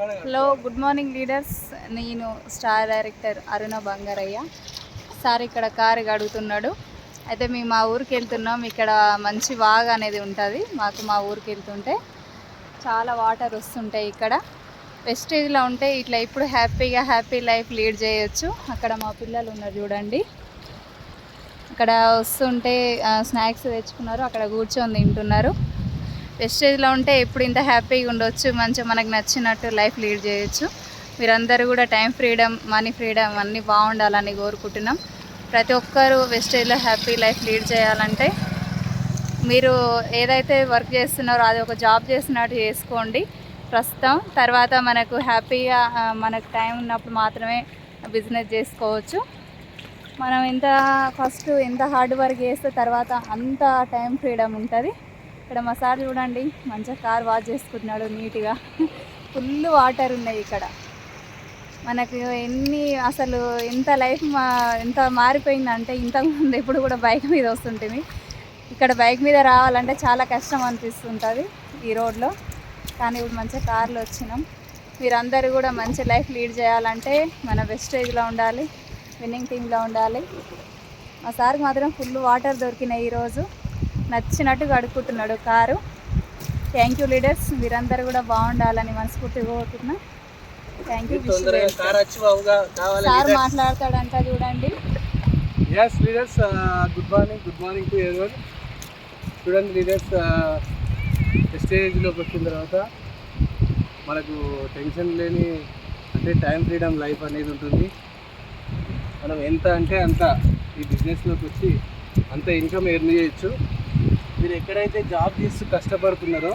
Hello, good morning leaders. నేను star director అరుణ Bangarayya sir. ఇక్కడ car గడుగుతున్నాడు. అయితే మేము మా ఊరికి వెళ్తున్నాం. ఇక్కడ మంచి వాగ్ అనేది ఉంటుంది మాకు. మా ఊరికి వెళ్తుంటే చాలా వాటర్ వస్తుంటాయి. ఇక్కడ వెస్టేజ్లో ఉంటే ఇట్లా ఇప్పుడు హ్యాపీ లైఫ్ లీడ్ చేయొచ్చు. అక్కడ మా పిల్లలు ఉన్నారు చూడండి. అక్కడ వస్తుంటే స్నాక్స్ తెచ్చుకున్నారు, అక్కడ కూర్చొని తింటున్నారు. వెస్టేజ్లో ఉంటే ఎప్పుడు ఇంత హ్యాపీగా ఉండొచ్చు, మంచిగా మనకు నచ్చినట్టు లైఫ్ లీడ్ చేయొచ్చు. మీరందరూ కూడా టైం ఫ్రీడమ్, మనీ ఫ్రీడమ్ అన్నీ బాగుండాలని కోరుకుంటున్నాం. ప్రతి ఒక్కరూ వెస్టేజ్లో హ్యాపీ లైఫ్ లీడ్ చేయాలంటే మీరు ఏదైతే వర్క్ చేస్తున్నారో అది ఒక జాబ్ చేసినట్టు చేసుకోండి ప్రస్తుతం. తర్వాత మనకు హ్యాపీగా మనకు టైం ఉన్నప్పుడు మాత్రమే బిజినెస్ చేసుకోవచ్చు. మనం ఎంత హార్డ్ వర్క్ చేస్తే తర్వాత అంత టైం ఫ్రీడమ్ ఉంటుంది. ఇక్కడ మా సార్ చూడండి, మంచిగా కార్ వాష్ చేసుకుంటున్నాడు నీట్గా. ఫుల్ వాటర్ ఉన్నాయి ఇక్కడ. మనకు అసలు ఇంత లైఫ్ ఎంత మారిపోయిందంటే, ఇంతకుముందు ఎప్పుడు కూడా బైక్ మీద వస్తుంటుంది. ఇక్కడ బైక్ మీద రావాలంటే చాలా కష్టం అనిపిస్తుంటుంది ఈ రోడ్లో. కానీ ఇప్పుడు మంచిగా కార్లో వచ్చినాం. మీరందరూ కూడా మంచి లైఫ్ లీడ్ చేయాలంటే మన వెస్టేజ్లో ఉండాలి, విన్నింగ్ టీంలో ఉండాలి. మా సార్కి మాత్రం ఫుల్ వాటర్ దొరికినాయి ఈరోజు. నచ్చినట్టు గడుపుకుంటున్నాడు కారు. థ్యాంక్ యూ లీడర్స్, మీరందరూ కూడా బాగుండాలని మనస్ఫూర్తిగా కోరుకుంటున్నా. Thank you. సార్ మాట్లాడతాడంట చూడండి. Yes leaders, good morning to everyone. చూడండి లీడర్స్, స్టేజ్లోకి వచ్చిన తర్వాత మనకు టెన్షన్ లేని అంటే టైం ఫ్రీడమ్ లైఫ్ అనేది ఉంటుంది. మనం ఎంత అంటే అంత ఈ బిజినెస్లోకి వచ్చి అంత ఇన్కమ్ ఎర్న్ చేయొచ్చు. మీరు ఎక్కడైతే జాబ్ చేస్తూ కష్టపడుతున్నారో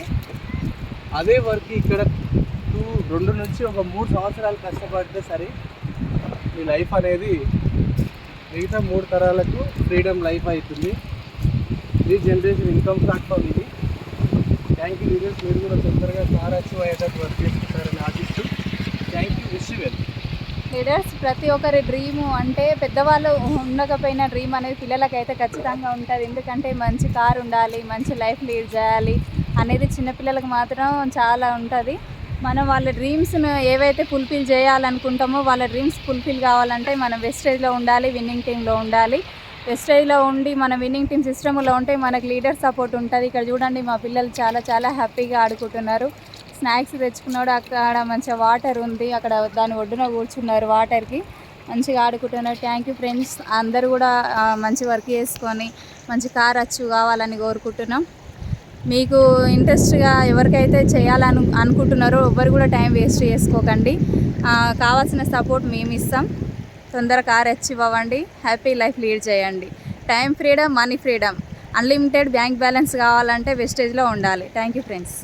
అదే వర్క్ ఇక్కడ 2 నుంచి ఒక 3 సంవత్సరాలు కష్టపడితే సరే మీ లైఫ్ అనేది మిగతా 3 తరాలకు ఫ్రీడమ్ లైఫ్ అవుతుంది. ఈ జనరేషన్ ఇన్కమ్ ప్లాట్ఫామ్ ఇది. థ్యాంక్ యూ లీడర్స్, మీరు కూడా తొందరగా కార్ అచీవ్ అయ్యేటట్టు వర్క్ చేసుకుంటారని ఆశిస్తూ thank you. Wish you well. Leaders, ప్రతి ఒక్కరి డ్రీము అంటే పెద్దవాళ్ళు ఉండకపోయిన డ్రీమ్ అనేది పిల్లలకైతే ఖచ్చితంగా ఉంటుంది. ఎందుకంటే మంచి కారు ఉండాలి, మంచి లైఫ్ లీడ్ చేయాలి అనేది చిన్నపిల్లలకు మాత్రం చాలా ఉంటుంది. మనం వాళ్ళ డ్రీమ్స్ను ఏవైతే ఫుల్ఫిల్ చేయాలనుకుంటామో వాళ్ళ డ్రీమ్స్ ఫుల్ఫిల్ కావాలంటే మనం వెస్టేజ్లో ఉండాలి, విన్నింగ్ టీంలో ఉండాలి. వెస్టేజ్లో ఉండి మన విన్నింగ్ టీమ్ సిస్టంలో ఉంటే మనకు లీడర్ సపోర్ట్ ఉంటుంది. ఇక్కడ చూడండి, మా పిల్లలు చాలా హ్యాపీగా ఆడుకుంటున్నారు. స్నాక్స్ తెచ్చుకున్నాడు. అక్కడ మంచిగా వాటర్ ఉంది, అక్కడ దాని ఒడ్డున కూర్చున్నారు, వాటర్కి మంచిగా ఆడుకుంటున్నారు. Thank you friends. అందరూ కూడా మంచి వర్క్ చేసుకొని మంచి కార్ అచీవ్ కావాలని కోరుకుంటున్నాం. మీకు ఇంట్రెస్ట్గా ఎవరికైతే చేయాలని అనుకుంటున్నారో ఎవ్వరు కూడా టైం వేస్ట్ చేసుకోకండి. కావాల్సిన సపోర్ట్ మేము ఇస్తాం. తొందర కార్ అచీవ్ అవ్వండి, హ్యాపీ లైఫ్ లీడ్ చేయండి. Time freedom, money freedom, unlimited bank balance కావాలంటే వెస్టేజ్లో ఉండాలి. Thank you friends.